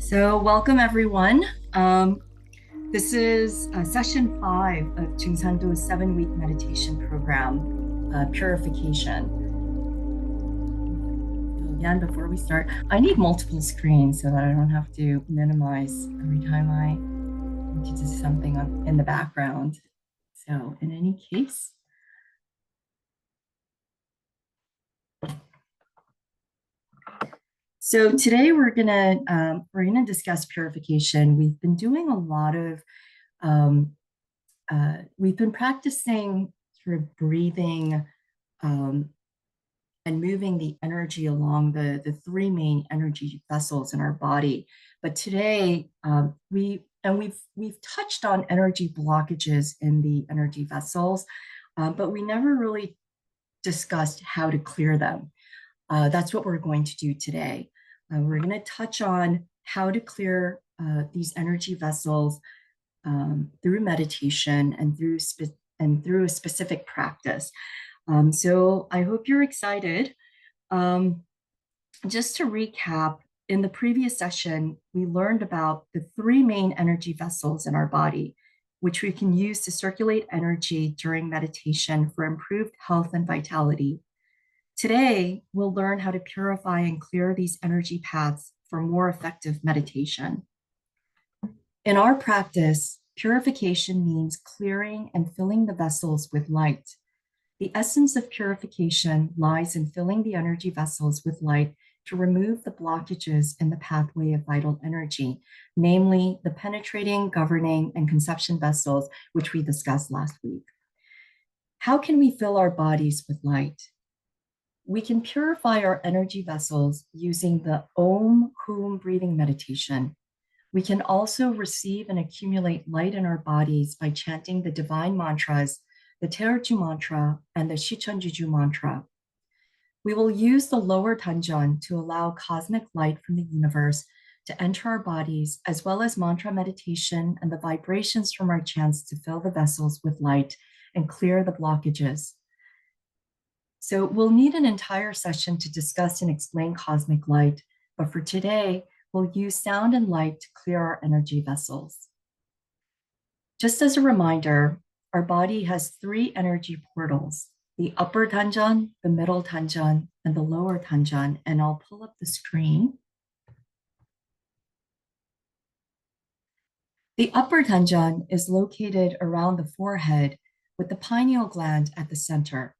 So, welcome everyone. This is session 5 of Chungsando's 7-week meditation program, Purification. So again, before we start, I need multiple screens so that I don't have to minimize every time I need to do something in the background. So, in any case, so today we're gonna discuss purification. We've been doing a lot of um, we've been practicing sort of breathing um, and moving the energy along the three main energy vessels in our body. But today we've touched on energy blockages in the energy vessels, but we never really discussed how to clear them. That's what we're going to do today. We're going to touch on how to clear these energy vessels through meditation and through a specific practice. So I hope you're excited. Um, just to recap, in the previous session, we learned about the three main energy vessels in our body, which we can use to circulate energy during meditation for improved health and vitality. Today, we'll learn how to purify and clear these energy paths for more effective meditation. In our practice, purification means clearing and filling the vessels with light. The essence of purification lies in filling the energy vessels with light to remove the blockages in the pathway of vital energy, namely the penetrating, governing, and conception vessels, which we discussed last week. How can we fill our bodies with light? We can purify our energy vessels using the Om Hum breathing meditation. We can also receive and accumulate light in our bodies by chanting the divine mantras, the Teochew mantra and the Seonjeonghwa mantra. We will use the lower Tanjan to allow cosmic light from the universe to enter our bodies, as well as mantra meditation and the vibrations from our chants to fill the vessels with light and clear the blockages. So we'll need an entire session to discuss and explain cosmic light, but for today, we'll use sound and light to clear our energy vessels. Just as a reminder, our body has three energy portals, the upper Tanjan, the middle Tanjan, and the lower Tanjan, and I'll pull up the screen. The upper Tanjan is located around the forehead with the pineal gland at the center.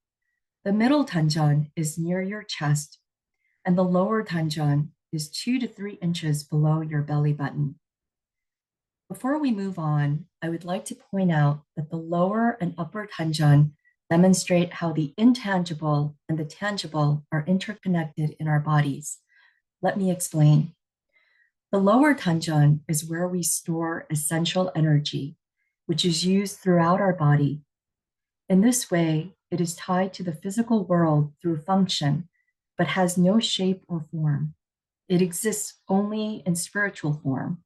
The middle Tanjan is near your chest, and the lower Tanjan is 2 to 3 inches below your belly button. Before we move on, I would like to point out that the lower and upper Tanjan demonstrate how the intangible and the tangible are interconnected in our bodies. Let me explain. The lower Tanjan is where we store essential energy, which is used throughout our body. In this way, it is tied to the physical world through function, but has no shape or form. It exists only in spiritual form.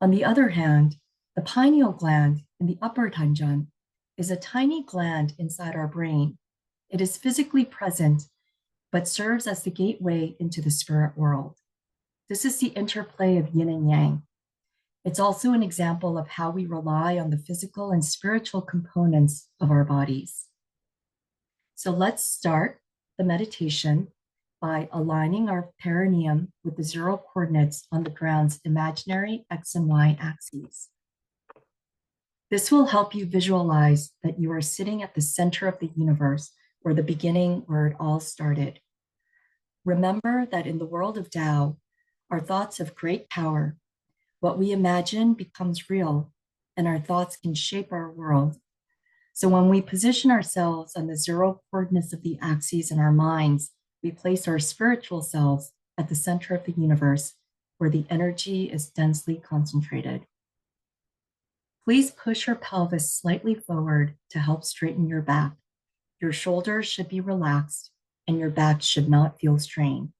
On the other hand, the pineal gland in the upper Tanjan is a tiny gland inside our brain. It is physically present, but serves as the gateway into the spirit world. This is the interplay of yin and yang. It's also an example of how we rely on the physical and spiritual components of our bodies. So let's start the meditation by aligning our perineum with the 0 coordinates on the ground's imaginary X and Y axes. This will help you visualize that you are sitting at the center of the universe, or the beginning where it all started. Remember that in the world of Tao, our thoughts have great power. What we imagine becomes real, and our thoughts can shape our world. So when we position ourselves on the 0 coordinates of the axes in our minds, we place our spiritual selves at the center of the universe, where the energy is densely concentrated. Please push your pelvis slightly forward to help straighten your back. Your shoulders should be relaxed, and your back should not feel strained.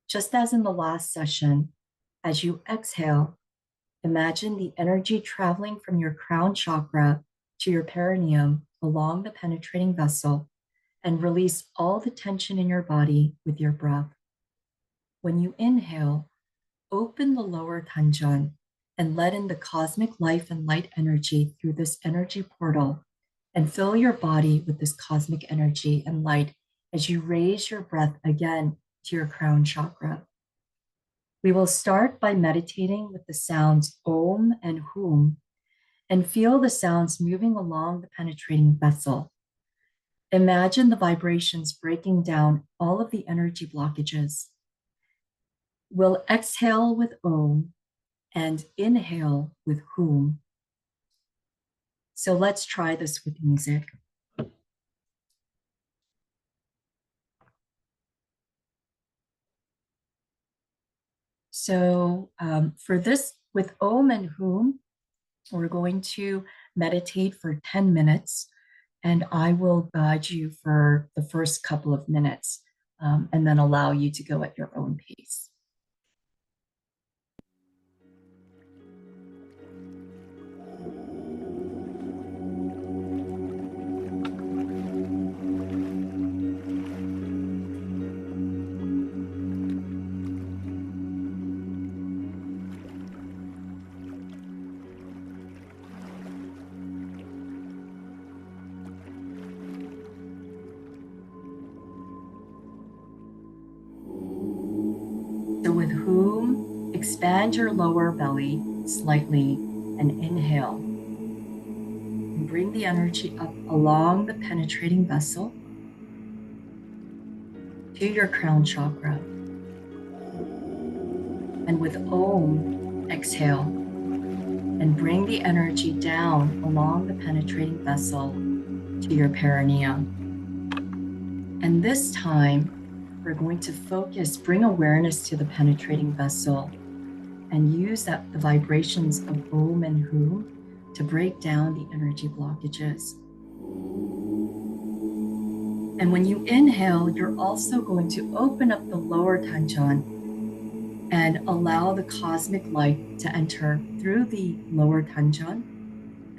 Just as in the last session, as you exhale, imagine the energy traveling from your crown chakra to your perineum along the penetrating vessel, and release all the tension in your body with your breath. When you inhale, open the lower Tanjan and let in the cosmic life and light energy through this energy portal and fill your body with this cosmic energy and light as you raise your breath again to your crown chakra. We will start by meditating with the sounds Om and Hum and feel the sounds moving along the penetrating vessel. Imagine the vibrations breaking down all of the energy blockages. We'll exhale with Om and inhale with Hum. So let's try this with music. So for this, with Om and Hum, we're going to meditate for 10 minutes, and I will guide you for the first couple of minutes and then allow you to go at your own pace. So with Hum, expand your lower belly slightly and inhale. And bring the energy up along the penetrating vessel to your crown chakra. And with Om, exhale and bring the energy down along the penetrating vessel to your perineum. And this time, we're going to focus, bring awareness to the penetrating vessel and use the vibrations of Om and Hum to break down the energy blockages. And when you inhale, you're also going to open up the lower Tanjan and allow the cosmic light to enter through the lower Tanjan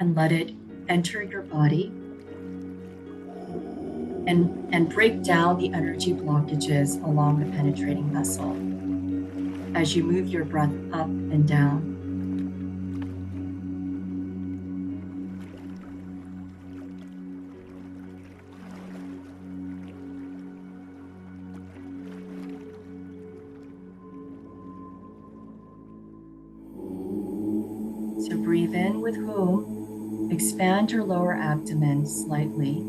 and let it enter your body and break down the energy blockages along the penetrating vessel as you move your breath up and down. So breathe in with Hum, expand your lower abdomen slightly,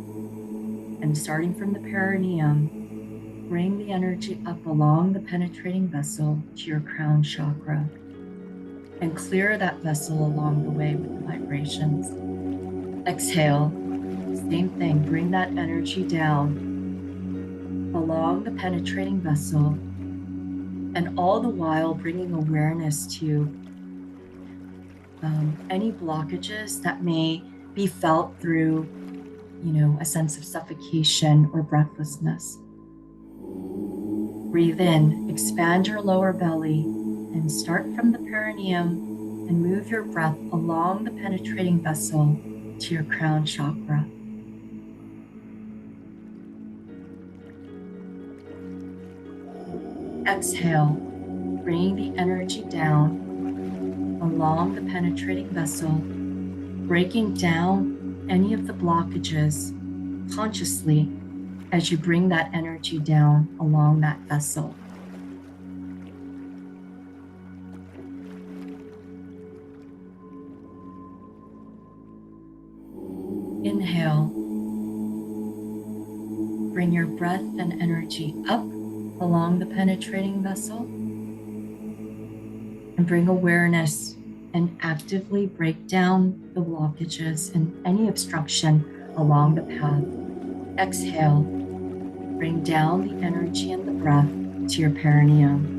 and starting from the perineum, bring the energy up along the penetrating vessel to your crown chakra and clear that vessel along the way with the vibrations. Exhale, same thing, bring that energy down along the penetrating vessel, and all the while bringing awareness to any blockages that may be felt through, a sense of suffocation or breathlessness. Breathe in, expand your lower belly, and start from the perineum and move your breath along the penetrating vessel to your crown chakra. Exhale, bringing the energy down along the penetrating vessel, breaking down any of the blockages consciously as you bring that energy down along that vessel. Inhale, bring your breath and energy up along the penetrating vessel and bring awareness and actively break down the blockages and any obstruction along the path. Exhale, bring down the energy and the breath to your perineum.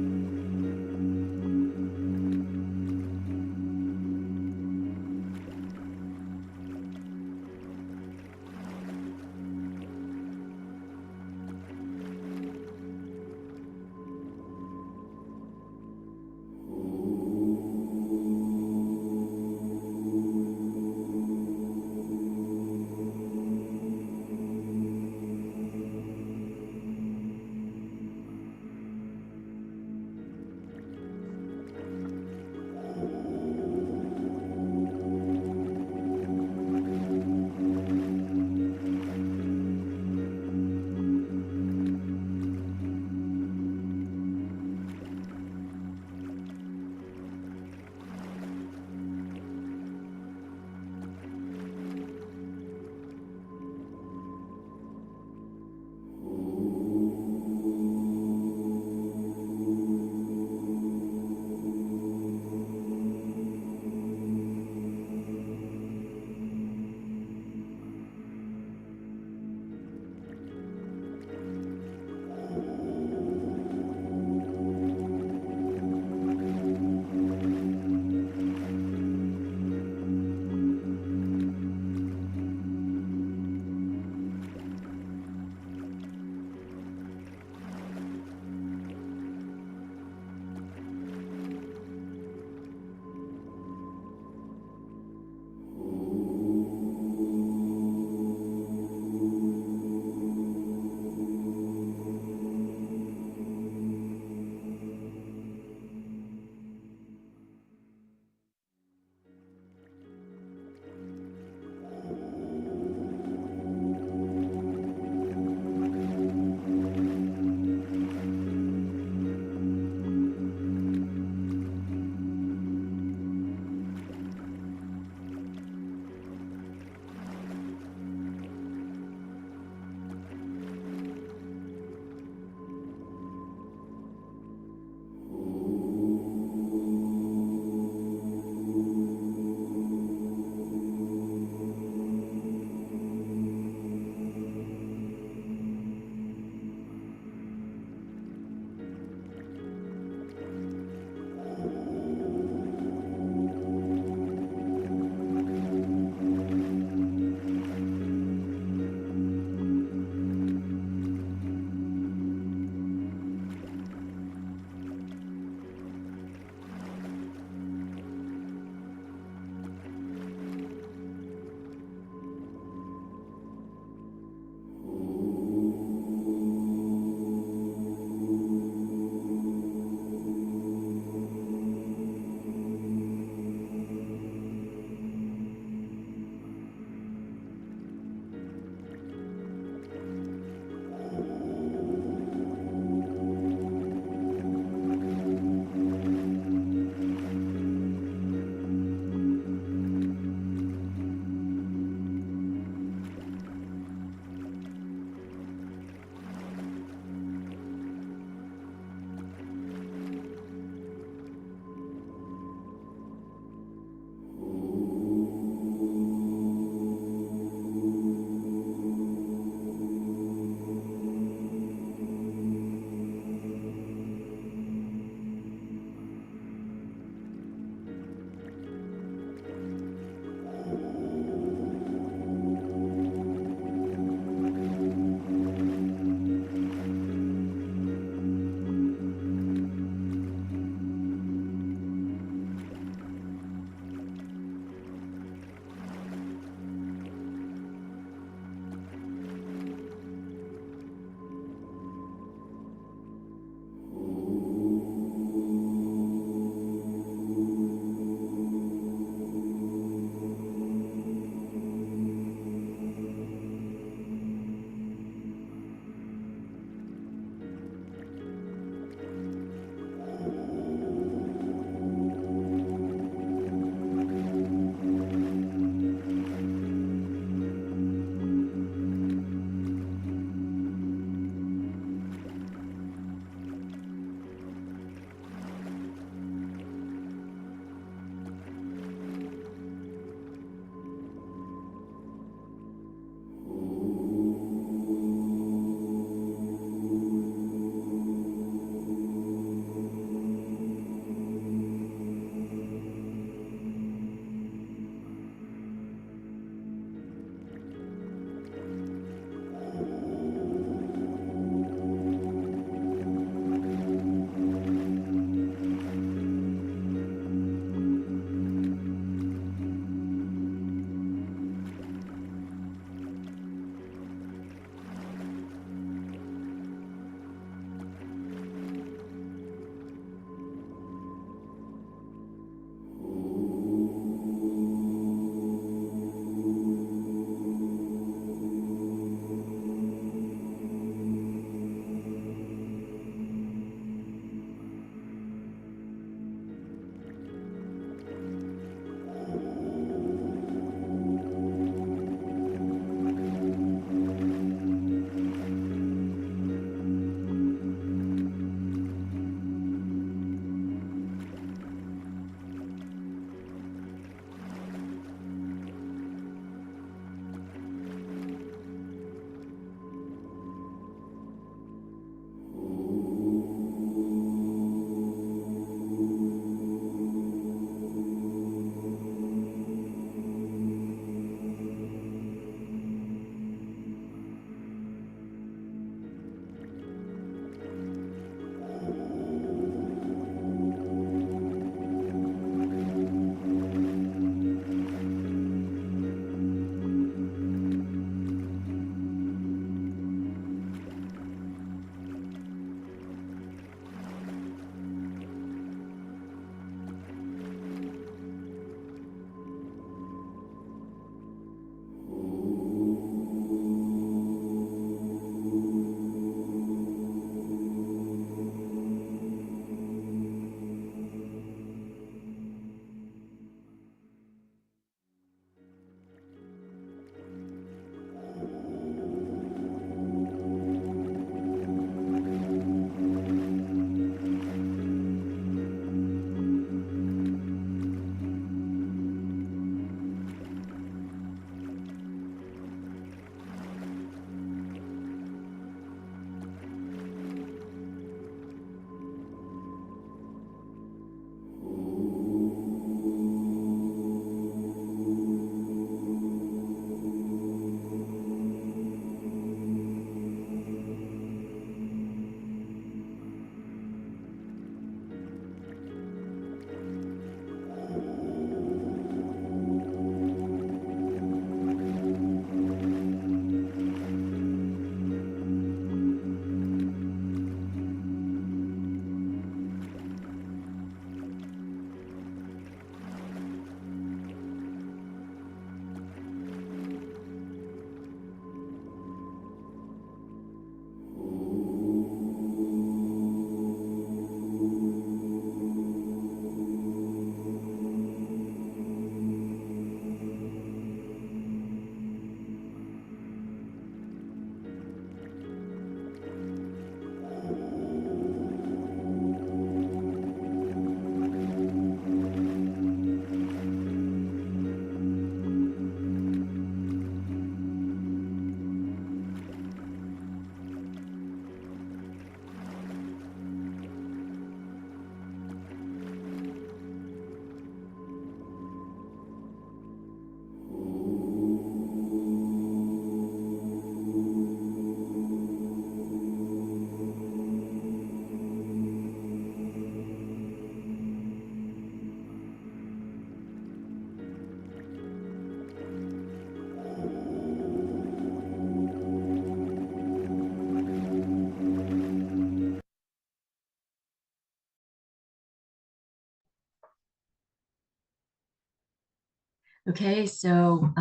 Okay, so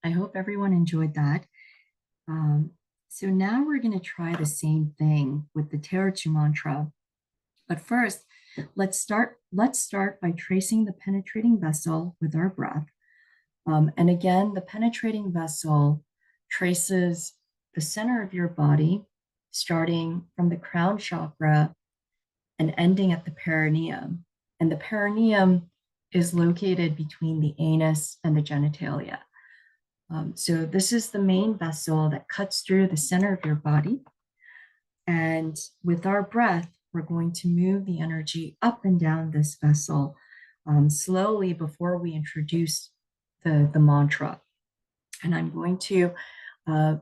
I hope everyone enjoyed that. Um, so now we're going to try the same thing with the Teochew mantra. But first, let's start by tracing the penetrating vessel with our breath. And again, the penetrating vessel traces the center of your body, starting from the crown chakra and ending at the perineum. And the perineum is located between the anus and the genitalia. So this is the main vessel that cuts through the center of your body. And with our breath, we're going to move the energy up and down this vessel slowly before we introduce the mantra. And I'm going to uh,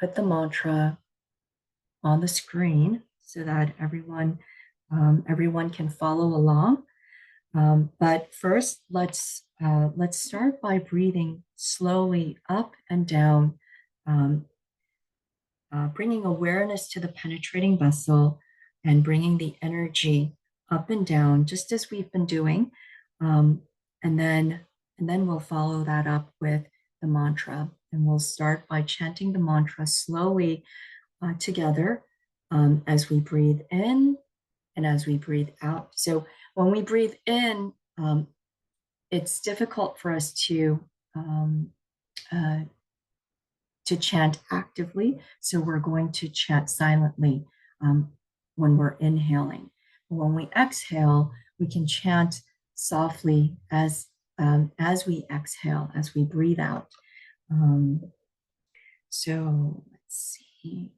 put the mantra on the screen so that everyone can follow along. But first, let's start by breathing slowly up and down, um, bringing awareness to the penetrating vessel and bringing the energy up and down, just as we've been doing. Um, and then we'll follow that up with the mantra. And we'll start by chanting the mantra slowly together as we breathe in and as we breathe out. So when we breathe in, it's difficult for us um, uh, to chant actively. So we're going to chant silently when we're inhaling. When we exhale, we can chant softly as we exhale, as we breathe out. Um, so let's see.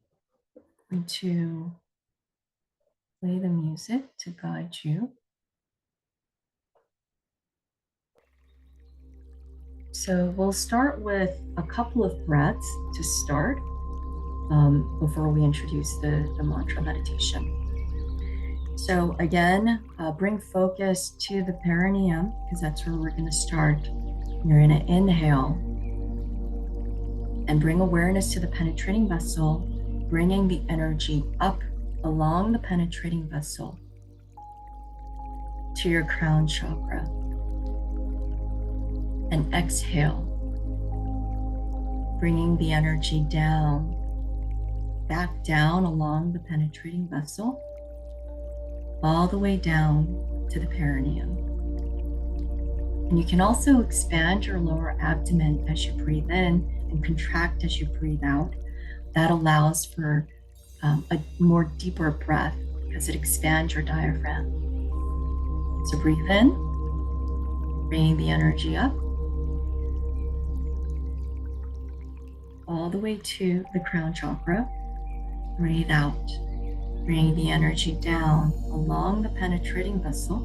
I'm going to play the music to guide you. So we'll start with a couple of breaths to start before we introduce the mantra meditation. So again, bring focus to the perineum because that's where we're going to start. You're going to inhale and bring awareness to the penetrating vessel, bringing the energy up along the penetrating vessel to your crown chakra. And exhale, bringing the energy down, back down along the penetrating vessel, all the way down to the perineum. And you can also expand your lower abdomen as you breathe in and contract as you breathe out. That allows for a more deeper breath because it expands your diaphragm. So breathe in, bringing the energy up, all the way to the crown chakra. Breathe out, bringing the energy down along the penetrating vessel,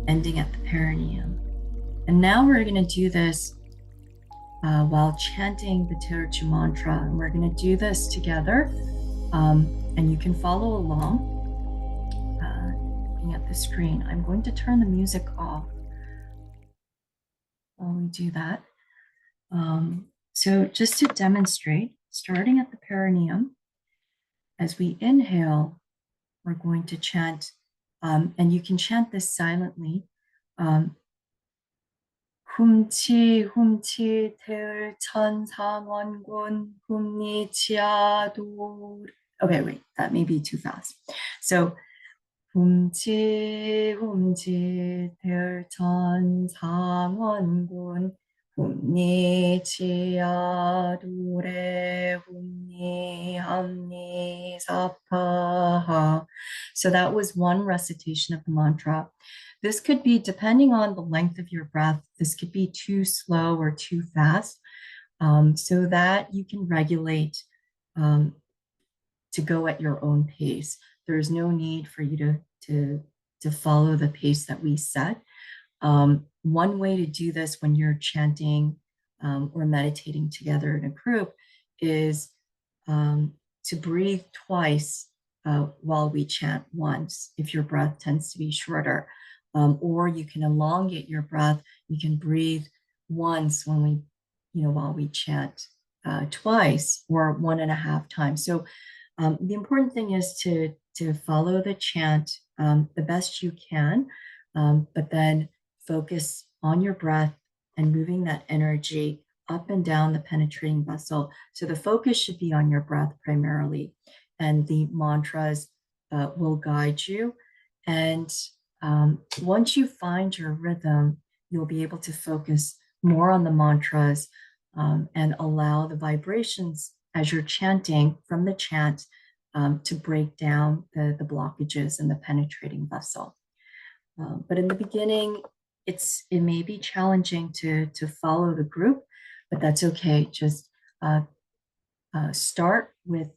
ending at the perineum. And now we're going to do this while chanting the Teochew mantra. And we're going to do this together. And you can follow along looking at the screen. I'm going to turn the music off while we do that. So just to demonstrate, starting at the perineum, as we inhale, we're going to chant, and you can chant this silently. 훔치 훔치 태을 천상원군 훔니 지하도. Okay, wait, that may be too fast. So 훔치 훔치 태을 천상원군 훔니 지하도래 훔니 함니 사파하. So that was one recitation of the mantra. This could be, depending on the length of your breath, this could be too slow or too fast, so that you can regulate to go at your own pace. There's no need for you to follow the pace that we set. One way to do this when you're chanting or meditating together in a group is to breathe twice while we chant once, if your breath tends to be shorter. Or you can elongate your breath. You can breathe once while we chant twice, or 1.5 times. So the important thing is to follow the chant the best you can, but then focus on your breath and moving that energy up and down the penetrating vessel. So the focus should be on your breath primarily, and the mantras will guide you. And once you find your rhythm, you'll be able to focus more on the mantras and allow the vibrations as you're chanting from the chant to break down the blockages in the penetrating vessel. But in the beginning, it may be challenging to follow the group, but that's okay. Just start with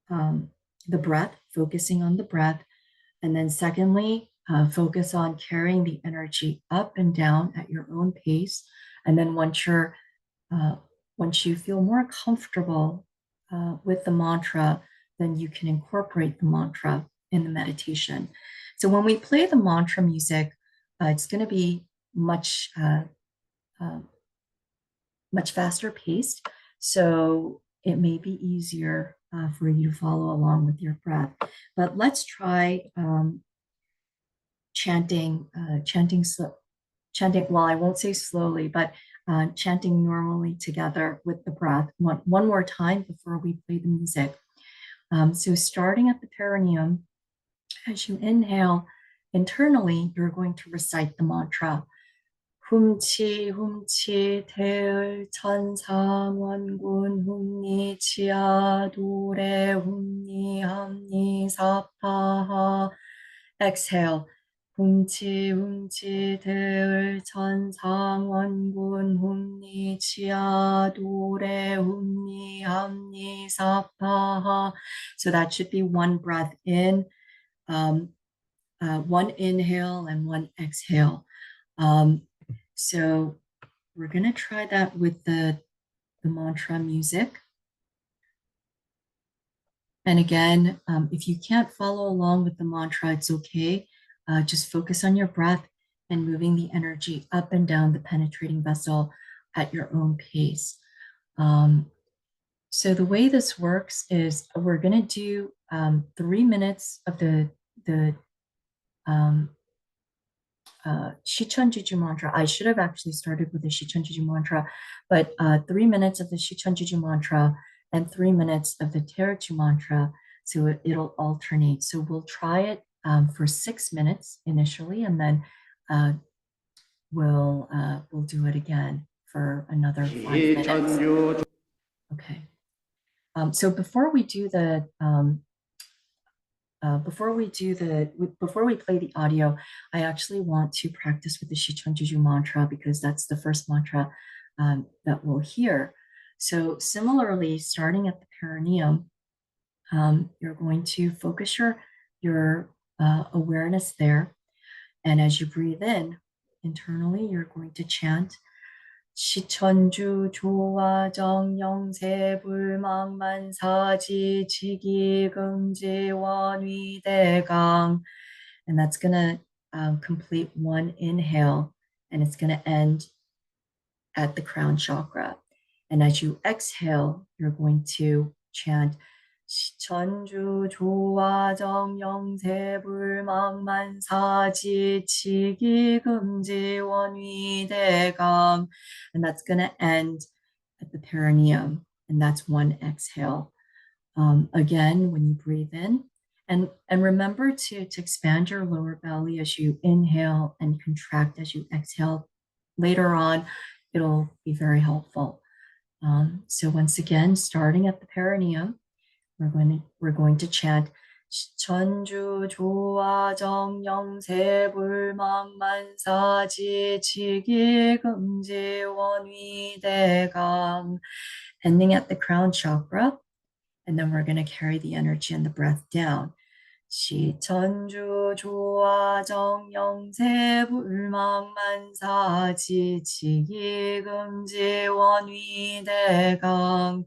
the breath, focusing on the breath, and then secondly, focus on carrying the energy up and down at your own pace. And then once you feel more comfortable with the mantra, then you can incorporate the mantra in the meditation. So when we play the mantra music, it's going to be much much faster paced. So it may be easier for you to follow along with your breath. But let's try chanting, chanting. Well, I won't say slowly, but chanting normally together with the breath one more time before we play the music. So starting at the perineum, as you inhale, internally, you're going to recite the mantra. 훔치 훔치 태을 천상 원군 훔니 치아 도래 훔니 함니 사파하. Exhale. 훔치 훔치 태을 천상 원군 훔니 치아 도래 훔니 함니 사파하. So that should be one breath in, one inhale and one exhale. So we're going to try that with the mantra music. And again, if you can't follow along with the mantra, it's okay. Just focus on your breath and moving the energy up and down the penetrating vessel at your own pace. So the way this works is we're going to do 3 minutes of the Shichonjuju mantra. I should have actually started with the Shichonjuju mantra, but 3 minutes of the Shichonjuju mantra and 3 minutes of the Teruchu mantra. So it'll alternate. So we'll try it for 6 minutes initially, and then we'll do it again for another 5 minutes. Okay. So before we play the audio, I actually want to practice with the Shichonjuju mantra because that's the first mantra that we'll hear. So similarly, starting at the perineum, you're going to focus your awareness there. And as you breathe in, internally, you're going to chant 시천주 조화 정영세 불망만사지 지기금지 원위대강. And that's going to complete one inhale, and it's going to end at the crown chakra. And as you exhale, you're going to chant 시천주 조화 정영세 불망만사지 지기금지 원위대강. And that's going to end at the perineum, and that's one exhale. Again, when you breathe in, and remember to expand your lower belly as you inhale and contract as you exhale. Later on, it'll be very helpful. So once again, starting at the perineum, we're going to chant 천주 조화 정영세 불망만사지 지기금지 원위대강, ending at the crown chakra, and then we're going to carry the energy and the breath down. 시천주 조화 정영세 불망만사지 지기금지 원위대강,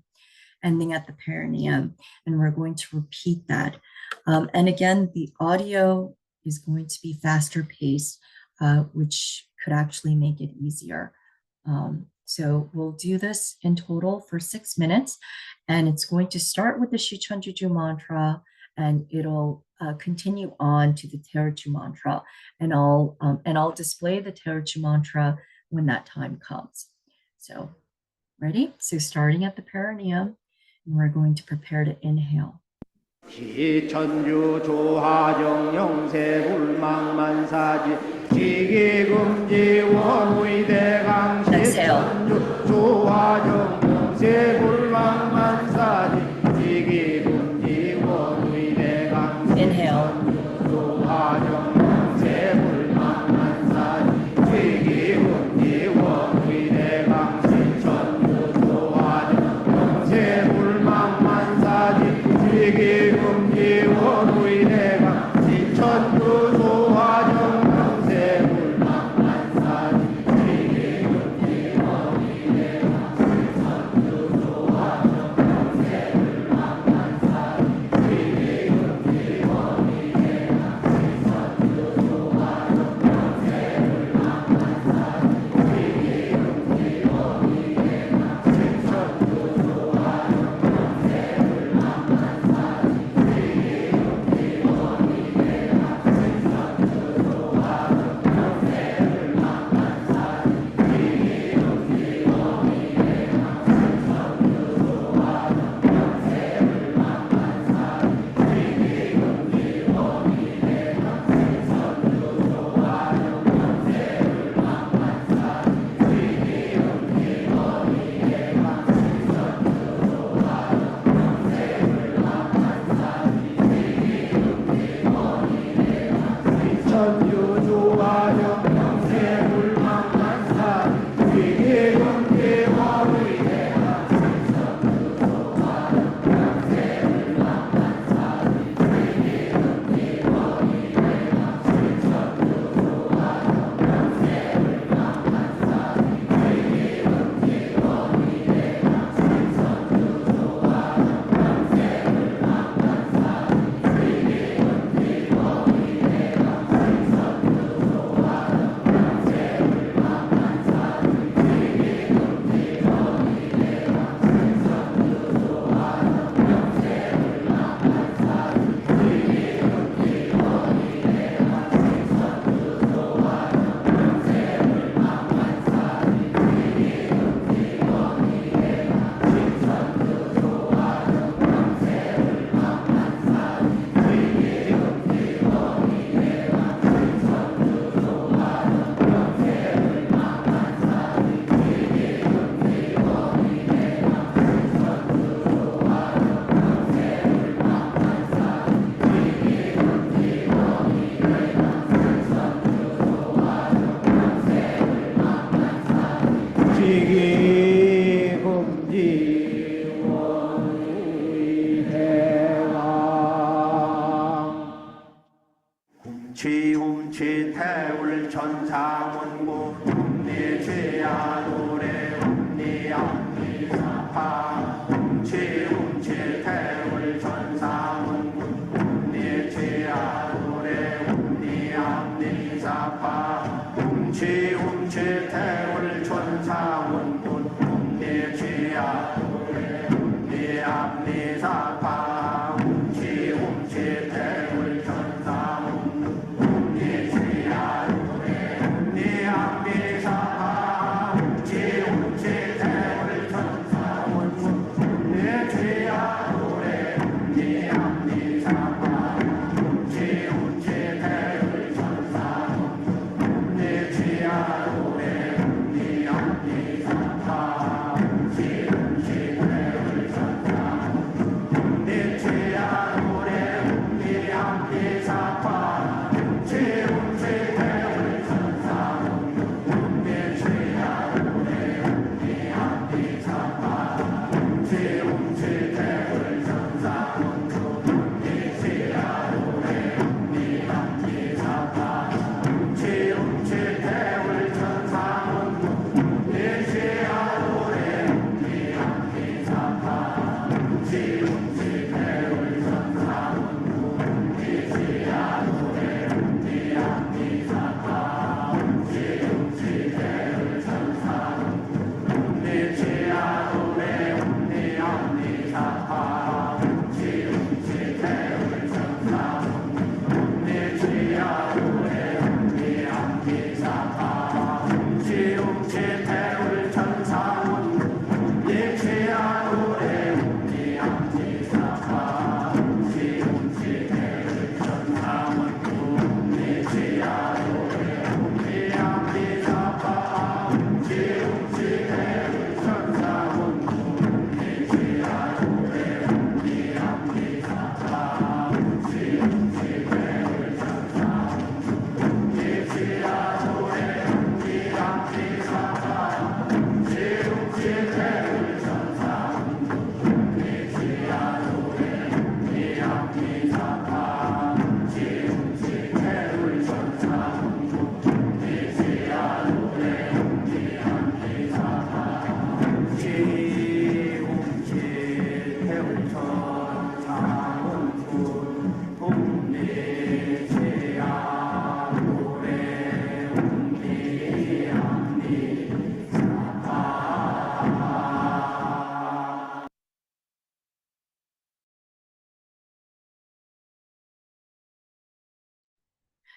ending at the perineum. And we're going to repeat that. And again, the audio is going to be faster paced, which could actually make it easier. So we'll do this in total for 6 minutes, and it's going to start with the Shichonjuju mantra, and it'll continue on to the Teruchu mantra. And I'll display the Teruchu mantra when that time comes. So ready? So starting at the perineum, and we're going to prepare to inhale. 기천주 조하정 영세불망만사지 지기금지 원의대강 기천주 조하정 영세불망만사지 지기금지 원의대강 조하정 영세불망만사지 지기금지 원의대강 기천주 조하정 영세불망만사지 지기금지 원의대강 지천주 조하정 영세불망만사지 지기금지 원의대강 지천주 조하정 영세불망만사지 지기금지 원의대강 지천주 조하정 영세불망만사지 지기금지 원의대강 지천주 조하정 훔치 태울 천사문고 내 죄야 노래 내 앞니 사파 훔치 태울 천사문고 내 죄야 노래 내 앞니 사파 훔치 태울 천사문고 내 죄야 노래 내 앞니 사파 훔치 태울 천사문고 내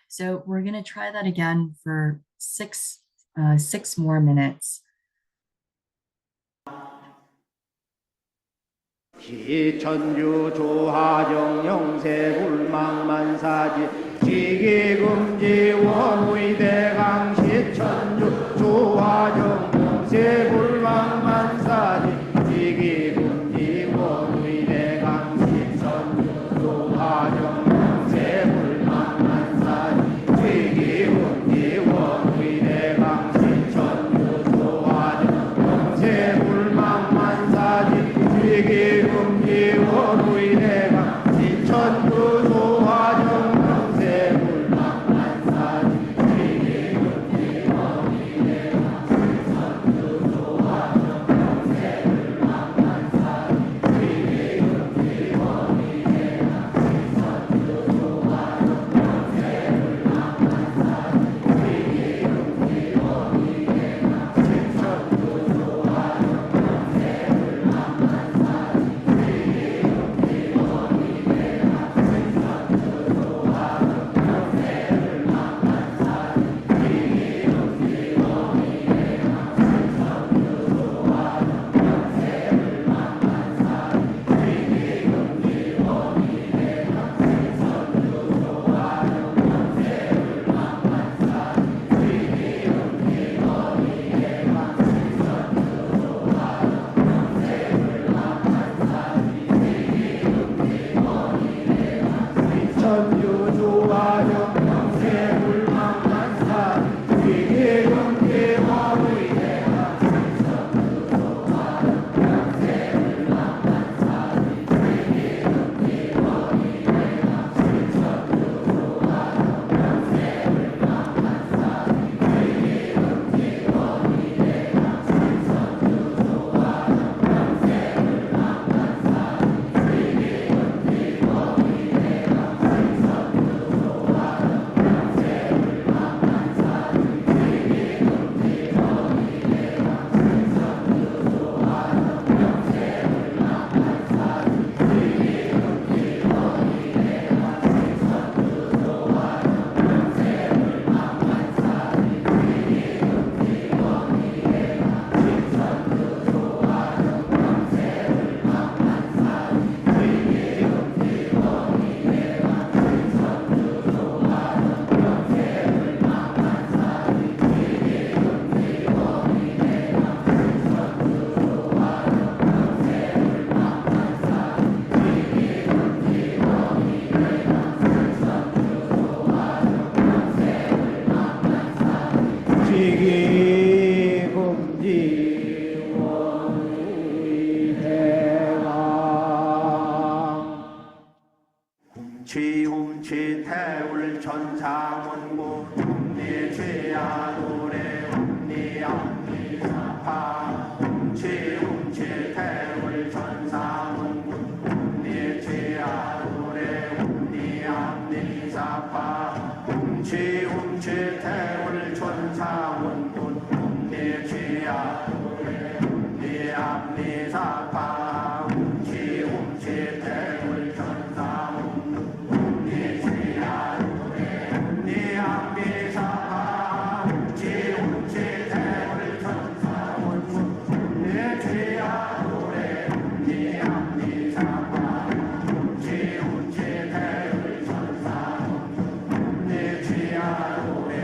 So we're going to try that again for six more minutes. 시천주 조하정 영세 불망만사지 지기금지 원의대강 시천주 조하정 영세 불망만사지 지기금지 원의대강 시천주 조하정 영세 불망만사지 지기금지 원의대강 시천주 조하정 영세 불망만사지 지기금지 원의대강 시천주 조하정 영세 불망만사지 지기금지 원의대강 시천주 조하정 영세 불망만사지 지기금지 원의대강 시천주 조하정 영세 불망만사지 지기금지 원의대강 시천주 조하정 영세 시천주 조하정 영세 불망만사지 지기금지 원의대강 시천주 조하정 영세 불망만사지 지기금지 원의대강 시천주 조하정 영세 불망만사지 지기금지 원의대강 시천주 조하정 영세 불망만사지 지기금지 원의대강 지기금지 원의대강 훔치 태울 천상원고 내 죄야 노래 내 앞니 사파 훔치 태울 천상원고 내 죄야 노래 내 앞니 사파 훔치 태울 천상원고 내 죄야 노래 내 앞니 사파 훔치 태울 천상원고 내 죄야 노래 내 앞니 사파 훔치 태울 천상원고 내 죄야 노래 내 앞니 사파 훔치 태울 천상원고 내 죄야 노래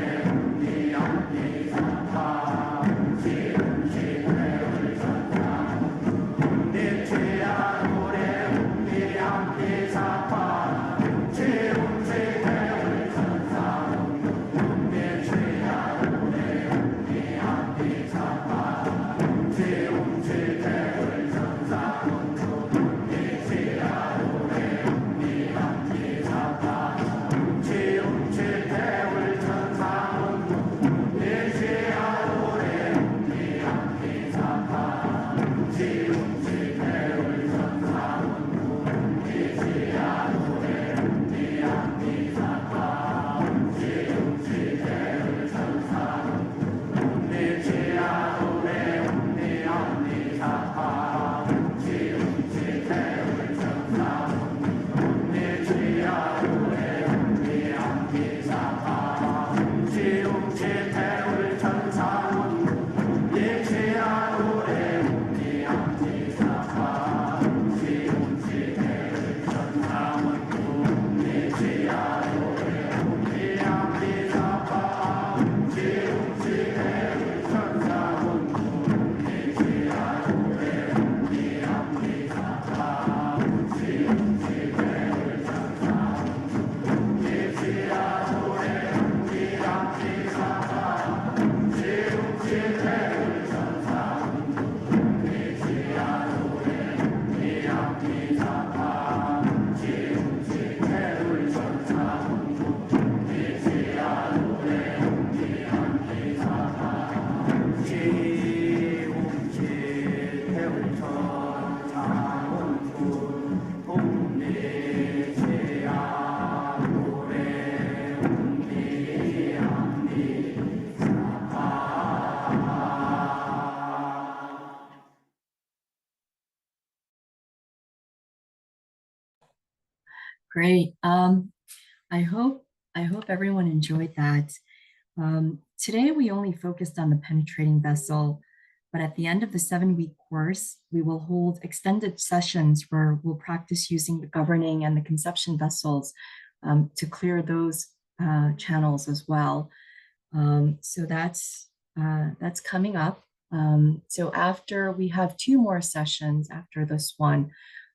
Great. I hope I hope everyone enjoyed that. Today we only focused on the penetrating vessel, but at the end of the 7-week course, we will hold extended sessions where we'll practice using the governing and the conception vessels to clear those channels as well. So that's coming up. So after we have 2 more sessions after this one,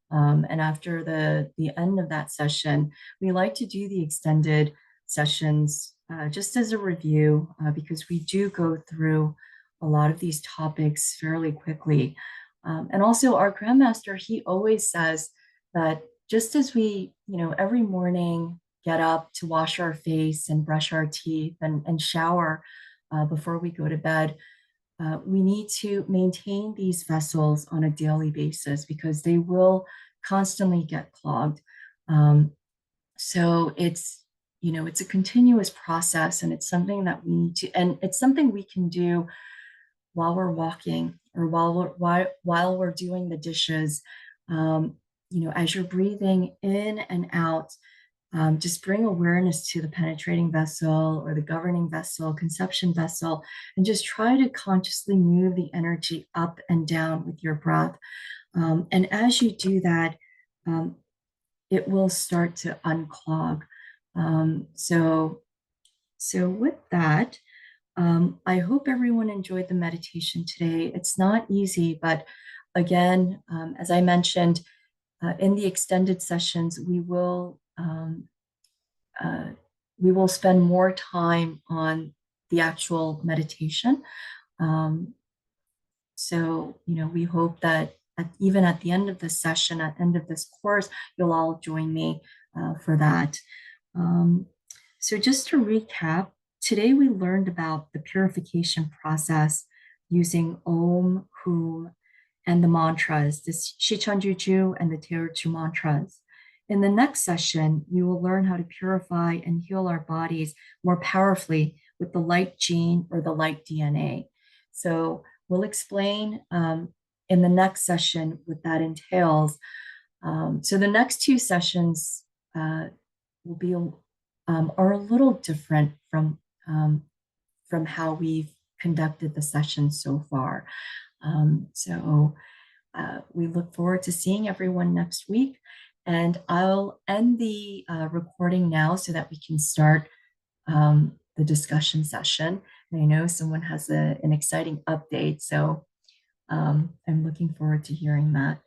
and after the end of that session, we like to do the extended sessions just as a review because we do go through a lot of these topics fairly quickly. And also our Grandmaster, he always says that just as we, every morning get up to wash our face and brush our teeth and shower before we go to bed, we need to maintain these vessels on a daily basis because they will constantly get clogged. Um, so it's a continuous process, and it's something that we need to, and it's something we can do while we're walking or while we're doing the dishes. As you're breathing in and out, just bring awareness to the penetrating vessel or the governing vessel, conception vessel, and just try to consciously move the energy up and down with your breath. And as you do that, um, it will start to unclog. So with that, I hope everyone enjoyed the meditation today. It's not easy, but again, as I mentioned, in the extended sessions, uh, we will spend more time on the actual meditation. Um, so, we hope that even at the end of this session, at the end of this course, you'll all join me for that. Um, so just to recap, today we learned about the purification process using Om, Hum, and the mantras, the Shichonjuju and the Teochu mantras. In the next session, we will learn how to purify and heal our bodies more powerfully with the light gene or the light DNA. So we'll explain in the next session what that entails. So the next 2 sessions will be are a little different from how we've conducted the session so far. So we look forward to seeing everyone next week. And I'll end the recording now so that we can start the discussion session. And I know someone has an exciting update, so I'm looking forward to hearing that.